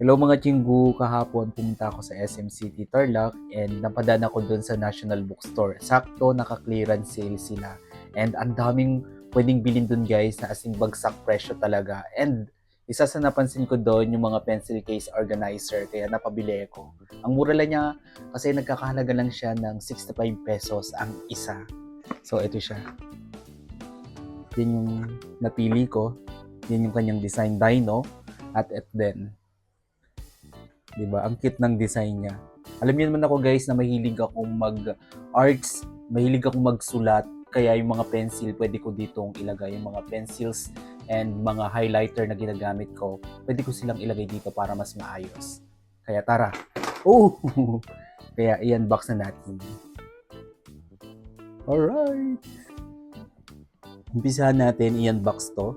Hello mga Chinggu, kahapon pumunta ako sa SM City Tarlac and napadaan ako dun sa National Bookstore. Sakto, naka-clearance sale sila. And ang daming pwedeng bilhin dun guys na asing bagsak presyo talaga. And isa sa napansin ko doon yung mga pencil case organizer kaya napabili ko. Ang mura lang niya kasi nagkakahalaga lang siya ng 65 pesos ang isa. So ito siya. Yan yung napili ko. Yan yung kanyang design dino at then 'di ba? Ang cute ng design niya. Alam niyo naman ako guys na mahilig akong mag-arts, mahilig akong magsulat, kaya yung mga pencil pwede ko ditong ilagay, yung mga pencils and mga highlighter na ginagamit ko, pwede ko silang ilagay dito para mas maayos. Kaya tara. Oh! Kaya i-unbox na natin. Alright! Umpisahan natin i-unbox to.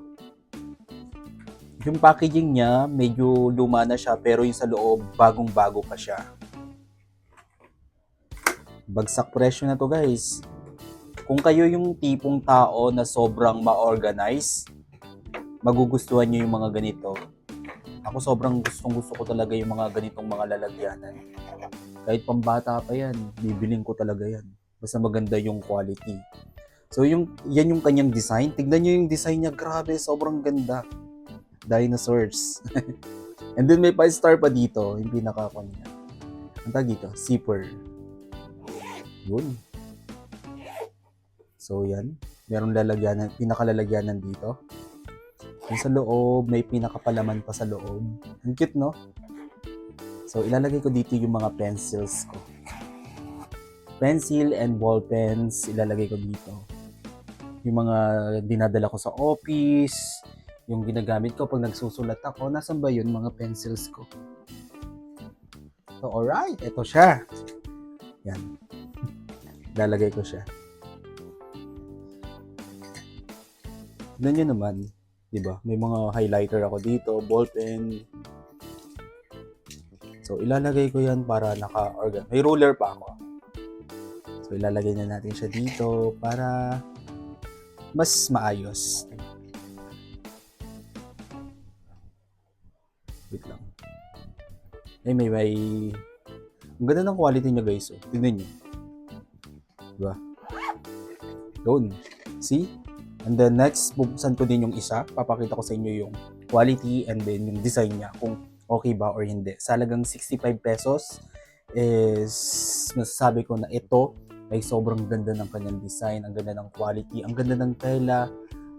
Yung packaging niya, medyo luma na siya, pero yung sa loob, bagong-bago pa siya. Bagsak presyo na to guys. Kung kayo yung tipong tao na sobrang ma-organize, magugustuhan nyo yung mga ganito. Ako sobrang gustong-gusto ko talaga yung mga ganitong mga lalagyanan. Kahit pambata pa yan, bibiling ko talaga yan. Basta maganda yung quality. So yan yung kanyang design. Tignan nyo yung design niya, grabe, sobrang ganda. Dinosaurs. And then may 5-star pa dito, yung pinaka-con niya. Ang tag dito, zipper. Yun. So yan, merong lalagyanan, pinakalalagyanan dito. Yung sa loob, may pinakapalaman pa sa loob. Ang cute, no? So ilalagay ko dito yung mga pencils ko. Pencil and ball pens, ilalagay ko dito. Yung mga dinadala ko sa office, yung ginagamit ko pag nagsusulat ako, nasan ba yun mga pencils ko? So, alright, ito siya. Yan. Lalagay ko siya. Tignan nyo naman, di ba? May mga highlighter ako dito, ball pen. So, ilalagay ko yan para naka-organ. May ruler pa ako. So, ilalagay na natin siya dito para mas maayos. Wait lang. May ang ganda ng quality niya guys. Oh. Tignan nyo. Diba? Yun. See? And then next, bubuksan ko din yung isa. Papakita ko sa inyo yung quality and then yung design niya. Kung okay ba or hindi. Sa halagang 65 pesos is masasabi ko na ito ay sobrang ganda ng kanyang design. Ang ganda ng quality. Ang ganda ng tela.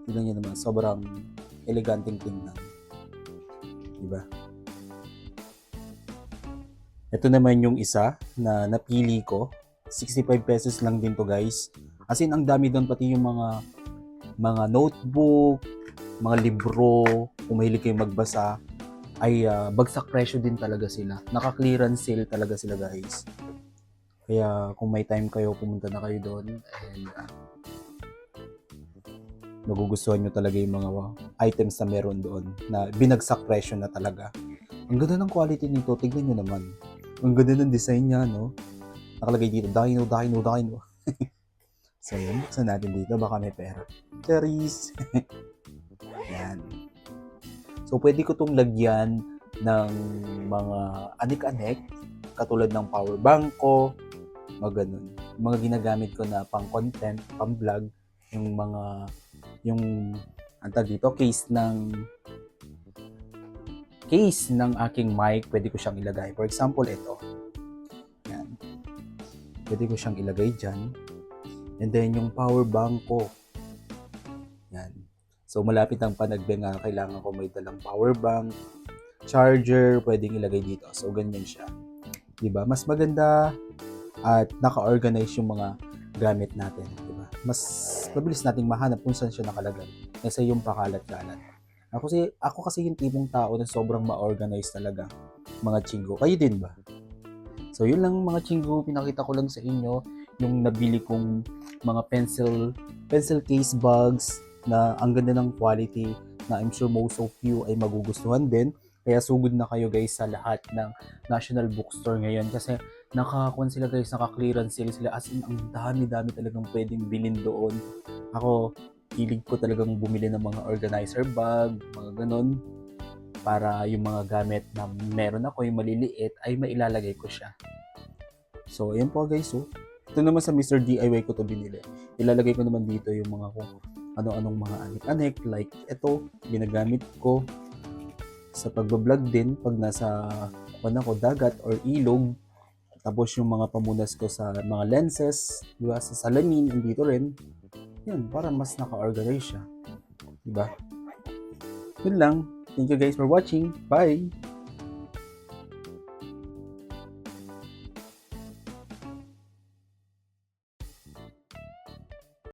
Tignan nyo naman. Sobrang eleganteng tingnan. Diba? Ito naman yung isa na napili ko. 65 pesos lang din to guys. As in, ang dami doon pati yung mga notebook, mga libro, kung mahilig kayong magbasa, ay bagsak presyo din talaga sila. Naka-clearance sale talaga sila guys. Kaya kung may time kayo, pumunta na kayo doon and magugustuhan nyo talaga yung mga items na meron doon na binagsak presyo na talaga. Ang ganda ng quality nito, tignan nyo naman. Ang ganda ng design niya, no? Nakalagay dito, dino. So yun, buksan natin dito, baka may pera. Cherries! Yan. So pwede ko itong lagyan ng mga anik-anik, katulad ng power bank ko, mga ganun. Mga ginagamit ko na pang content, pang vlog, yung antag dito, case ng aking mic, pwede ko siyang ilagay. For example, ito. Yan. Pwede ko siyang ilagay dyan. And then, yung power bank ko. Yan. So, malapit ang panagbenga. Kailangan ko may dalang power bank. Charger, pwedeng ilagay dito. So, ganyan siya. Diba? Mas maganda at naka-organize yung mga gamit natin. Diba? Mas mabilis nating mahanap kung saan siya nakalagay. Kasi yung pakalat-kalat. Ako kasi yung tipong tao na sobrang ma-organize talaga, mga Chinggu. Kayo din ba? So yun lang mga Chinggu, pinakita ko lang sa inyo yung nabili kong mga pencil case bags na ang ganda ng quality na I'm sure most of you ay magugustuhan din. Kaya sugod na kayo guys sa lahat ng National Bookstore ngayon kasi nakakuan sila guys, naka-clearance sila as in ang dami-dami talagang pwedeng bilhin doon. Ako, hilig ko talagang bumili ng mga organizer bag, mga ganon. para yung mga gamit na meron ako, yung maliliit, ay mailalagay ko siya. So, ayan po guys. So, ito naman sa Mr. DIY ko to binili. Ilalagay ko naman dito yung mga kung ano-anong mga anik-anik. Like ito, ginagamit ko sa pagbablog din pag nasa ako dagat or ilog. Tapos yung mga pamunas ko sa mga lenses, di ba? Sa salamin, andito rin. Yun, para mas naka-organize siya. Di ba? Yun lang. Thank you guys for watching. Bye!